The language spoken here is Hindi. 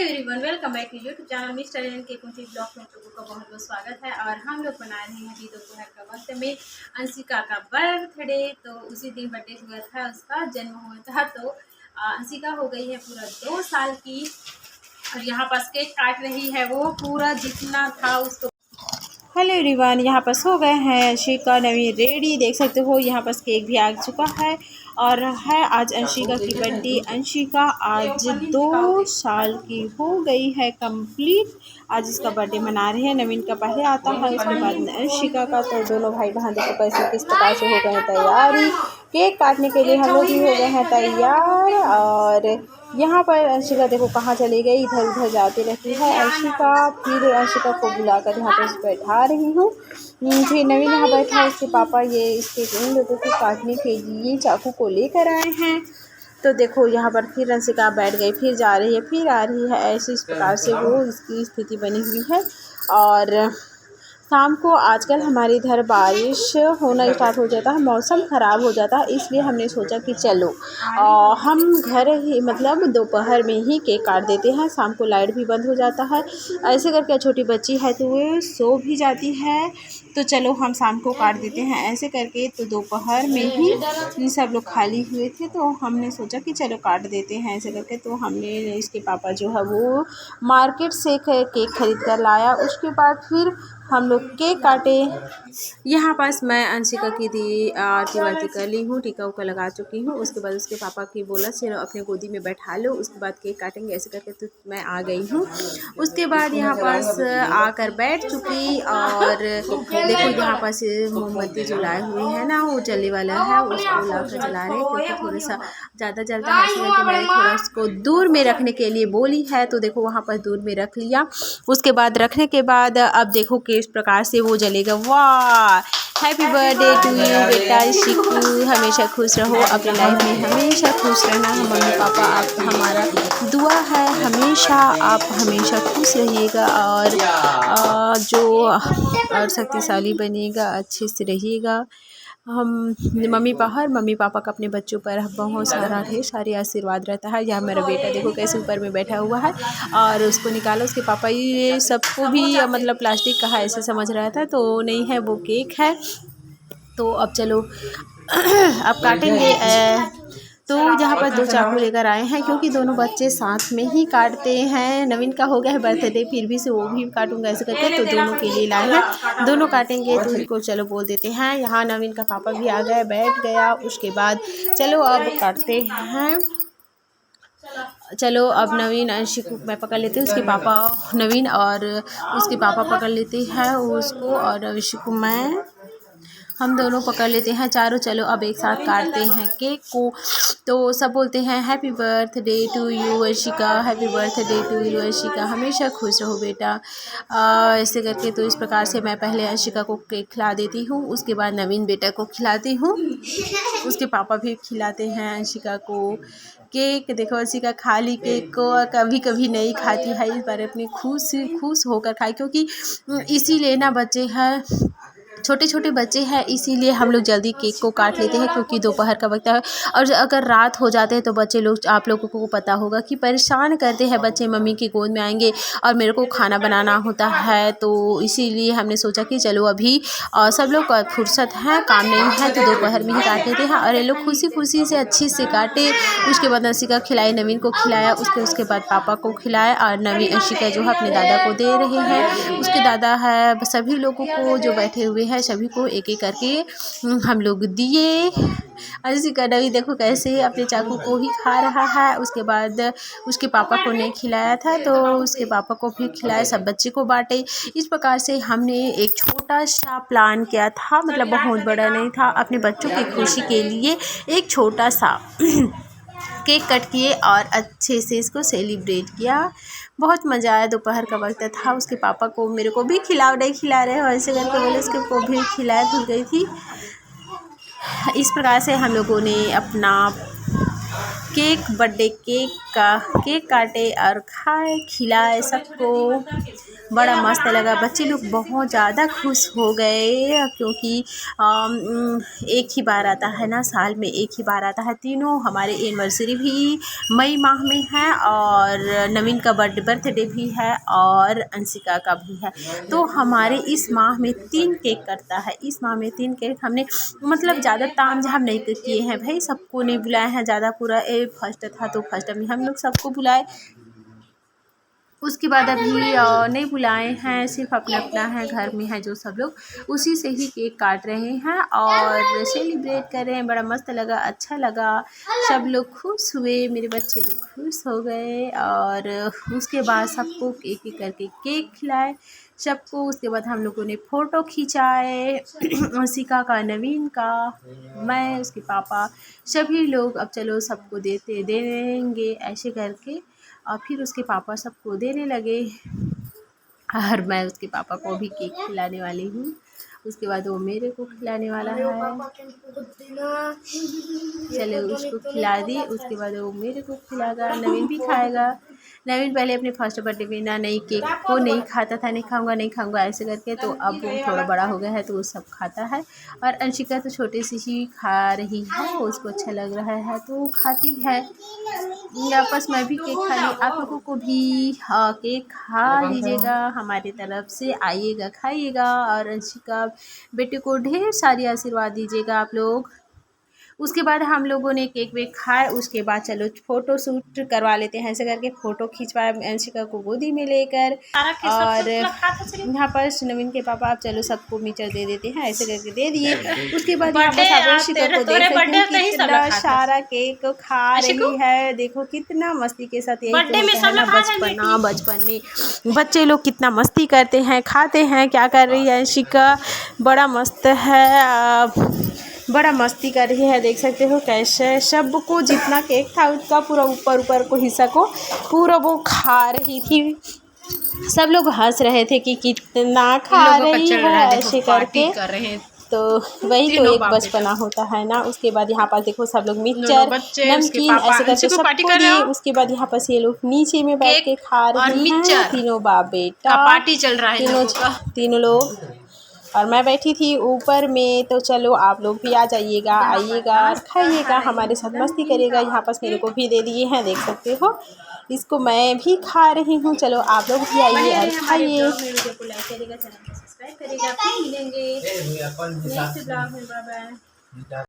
Everyone, welcome back to YouTube channel mister N K Kunti blog में आप लोगों का बहुत बहुत स्वागत है। और हम लोग बना रहे हैं अभी दोपहर का वक्त में अंशिका का बर्थडे। तो उसी दिन बर्थडे हुआ था, उसका जन्म हुआ था। तो अंशिका हो गई है पूरा 2 साल की। और यहाँ पास केक काट रही है, वो पूरा जितना था उसको। हेलो एवरीवन, यहाँ पास हो गए हैं अंशिका नवीन रेडी, देख सकते हो। यहाँ पास केक भी आ चुका है और है आज अंशिका की बर्थडे। अंशिका आज 2 साल की हो गई है कंप्लीट। आज इसका बर्थडे मना रहे हैं। नवीन का पहले आता है, उसके बाद अंशिका का। तो दोनों भाई बहन देखो कैसे किस प्रकार से हो गए हैं तैयारी। केक काटने के लिए हम लोग भी हो गए हैं तैयार। और यहाँ पर अंशिका देखो कहाँ चली गई, इधर उधर जाती रहती है अंशिका। फिर अंशिका को बुलाकर यहाँ पर बैठा रही हूँ। फिर नवीन यहाँ बैठा है, इसके पापा ये इसके इन लोगों को काटने के लिए चाकू को लेकर आए हैं। तो देखो यहाँ पर फिर अंशिका बैठ गई, फिर जा रही है, फिर आ रही है। ऐसे इस प्रकार से वो इसकी स्थिति बनी हुई है। और शाम को आजकल हमारे इधर बारिश होना स्टार्ट हो जाता है, मौसम ख़राब हो जाता है। इसलिए हमने सोचा कि चलो हम घर ही मतलब दोपहर में ही केक काट देते हैं। शाम को लाइट भी बंद हो जाता है। ऐसे करके छोटी बच्ची है तो वो सो भी जाती है, तो चलो हम शाम को काट देते हैं ऐसे करके। तो दोपहर में ही सब लोग खाली हुए थे, तो हमने सोचा कि चलो काट देते हैं ऐसे करके। तो हमने इसके पापा जो है वो मार्केट से केक खरीद कर लाया। उसके बाद फिर हम लोग केक काटे। यहाँ पास मैं अंशिका की आरती वारती कर ली हूँ, टीका उका लगा चुकी हूँ। उसके बाद उसके पापा की बोला चलो अपने गोदी में बैठा लो, उसके बाद केक काटेंगे ऐसे करके। तो मैं आ गई हूँ। उसके बाद यहाँ पास आकर बैठ चुकी। और देखो यहाँ पास मोमबत्ती जलाए हुए हैं ना, वो जलने वाला है, उसको लाकर जला रहे हैं क्योंकि थोड़ा सा ज़्यादा जलता है इसलिए कि मैंने थोड़ा उसको दूर में रखने के लिए बोली है। तो देखो वहाँ पर दूर में रख लिया। उसके बाद रखने के बाद अब देखो किस प्रकार से वो जलेगा। वाह, हैप्पी बर्थडे टू यू बेटा शिकू, हमेशा खुश रहो, अपनी लाइफ में हमेशा खुश रहना। मम्मी पापा आप हमारा दुआ है, हमेशा आप हमेशा खुश रहिएगा और जो और शक्तिशाली बनिएगा, अच्छे से रहिएगा। हम मम्मी पापा का अपने बच्चों पर बहुत सारा ढेर सारे आशीर्वाद रहता है। यह मेरा बेटा देखो कैसे ऊपर में बैठा हुआ है और उसको निकालो। उसके पापा ये सबको भी मतलब प्लास्टिक का है ऐसे समझ रहा था, तो नहीं है, वो केक है। तो अब चलो अब काटेंगे। तो यहाँ पर 2 चाकू लेकर आए हैं क्योंकि दोनों बच्चे साथ में ही काटते हैं। नवीन का हो गया है बर्थडे, फिर भी से वो भी काटूंगा ऐसे करके। तो दोनों के लिए लाए हैं, दोनों काटेंगे। तो उनको चलो बोल देते हैं। यहाँ नवीन का पापा भी आ गए, बैठ गया। उसके बाद चलो अब काटते हैं। चलो अब नवीन अंशिक मैं पकड़ लेती हूँ, उसके पापा नवीन और उसके पापा पकड़ लेते हैं उसको, और अंशिक को मैं, हम दोनों पकड़ लेते हैं चारों। चलो अब एक साथ काटते हैं केक को। तो सब बोलते हैं happy birthday to you Anshika, happy birthday to you Anshika, हमेशा खुश रहो बेटा ऐसे करके। तो इस प्रकार से मैं पहले अंशिका को केक खिला देती हूँ, उसके बाद नवीन बेटा को खिलाती हूँ, उसके पापा भी खिलाते हैं अंशिका को केक। देखो अंशिका खाली केक को कभी कभी नहीं खाती है, इस बार अपनी खुश होकर खाई क्योंकि इसीलिए ना बच्चे हैं, छोटे छोटे बच्चे हैं, इसीलिए हम लोग जल्दी केक को काट लेते हैं क्योंकि दोपहर का वक्त है। और अगर रात हो जाते हैं तो बच्चे लोग, आप लोगों को पता होगा कि परेशान करते हैं बच्चे, मम्मी की गोद में आएंगे और मेरे को खाना बनाना होता है। तो इसीलिए हमने सोचा कि चलो अभी सब लोग फुर्सत है, काम नहीं है, तो दोपहर में ही काट लेते हैं। और ये लोग खुशी खुशी से अच्छे से काटे। उसके बाद अंशिका खिलाई, नवीन को खिलाया, उसके बाद पापा को खिलाया। और नवीन अंशिका जो है अपने दादा को दे रहे हैं, उसके दादा है, सभी लोगों को जो बैठे हुए हैं सभी को एक एक करके हम लोग दिए। अंशिका नवीन देखो कैसे अपने चाकू को ही खा रहा है। उसके बाद उसके पापा को नहीं खिलाया था तो उसके पापा को भी खिलाया, सब बच्चे को बांटे। इस प्रकार से हमने एक छोटा सा प्लान किया था, मतलब बहुत बड़ा नहीं था, अपने बच्चों की खुशी के लिए एक छोटा सा केक कट किए और अच्छे से इसको सेलिब्रेट किया। बहुत मज़ा आया, दोपहर का वक्त था। उसके पापा को मेरे को भी खिलाओ, नहीं खिला रहे हो ऐसे करके बोले, उसके को भी खिलाया, भूल गई थी। इस प्रकार से हम लोगों ने अपना बर्थडे केक काटे और खाए, खिलाए सबको। बड़ा मस्त लगा। बच्चे लोग बहुत ज़्यादा खुश हो गए क्योंकि एक ही बार आता है ना, साल में एक ही बार आता है। तीनों हमारे एनिवर्सरी भी मई माह में है और नवीन का बर्थडे भी है और अंशिका का भी है। तो हमारे इस माह में 3 केक कटता है। इस माह में 3 केक हमने मतलब ज़्यादा तामझाम नहीं किए हैं भाई, सबको नहीं बुलाए हैं ज़्यादा। पूरा फर्स्ट था तो फर्स्ट में हम लोग सबको बुलाए, उसके बाद अभी नहीं बुलाए हैं, सिर्फ अपना अपना है, घर में है जो सब लोग उसी से ही केक काट रहे हैं और सेलिब्रेट कर रहे हैं। बड़ा मस्त लगा, अच्छा लगा, सब लोग खुश हुए, मेरे बच्चे लोग खुश हो गए। और उसके बाद सबको एक एक करके केक खिलाए सबको। उसके बाद हम लोगों ने फ़ोटो खिंचाए अंशिका का, नवीन का, मैं, उसके पापा, सभी लोग। अब चलो सबको देंगे ऐसे करके। और फिर उसके पापा सबको देने लगे और मैं उसके पापा को भी केक खिलाने वाली हूँ। उसके बाद वो मेरे को खिलाने वाला है। चलो उसको खिला दी, उसके बाद वो मेरे को खिलाएगा, नवीन भी खाएगा। नवीन पहले अपने फर्स्ट बर्थडे में ना नहीं केक को नहीं खाता था, नहीं खाऊंगा ऐसे करके। तो अब वो थोड़ा बड़ा हो गया है तो वो सब खाता है। और अंशिका तो छोटे से ही खा रही है, उसको अच्छा लग रहा है तो वो खाती है। आपस में भी केक खा ली। आप लोगों को भी केक खा लीजिएगा, हमारी तरफ से आइएगा, खाइएगा और अंशिका बेटे को ढेर सारी आशीर्वाद दीजिएगा आप लोग। उसके बाद हम लोगों ने केक वेक खाए। उसके बाद चलो फ़ोटो शूट करवा लेते हैं, ऐसे करके फ़ोटो खिंचवाए अंशिका को गोदी में लेकर। और यहाँ पर नवीन के पापा, आप चलो सबको मीटर दे देते हैं, ऐसे करके दे दिए। उसके बाद यहाँ पर आप अंशिका को देख सकते हैं कितना सारा केक खा रही है, देखो कितना मस्ती के साथ। यही तो होता है ना बचपन में बच्चे लोग कितना मस्ती करते हैं, खाते हैं। क्या कर रही है अंशिका, बड़ा मस्त है, बड़ा मस्ती कर रही है। देख सकते हो कैसे सबको जितना केक था उसका पूरा ऊपर को हिस्सा को पूरा वो खा रही थी। सब लोग हंस रहे थे कि कितना खा रही है ऐसे करके। तो वही तो एक बचपना होता है ना। उसके बाद यहाँ पर देखो सब लोग मिक्सचर, नमकीन ऐसे करके सबको दिए। उसके बाद यहाँ पर ये लोग नीचे में बैठ के खा रहे हैं, तीनों बाप बेटा पार्टी चल रहा है तीनों लोग। और मैं बैठी थी ऊपर में। तो चलो आप लोग भी आ जाइएगा, आइएगा और खाइएगा, हमारे साथ मस्ती करिएगा। यहाँ पास मेरे को भी दे दिए हैं, देख सकते हो, इसको मैं भी खा रही हूँ। चलो आप लोग भी आइए और खाइए। वीडियो को लाइक करिएगा, चैनल को सब्सक्राइब करिएगा। फिर मिलेंगे नेक्स्ट ब्लॉग में। Bye bye.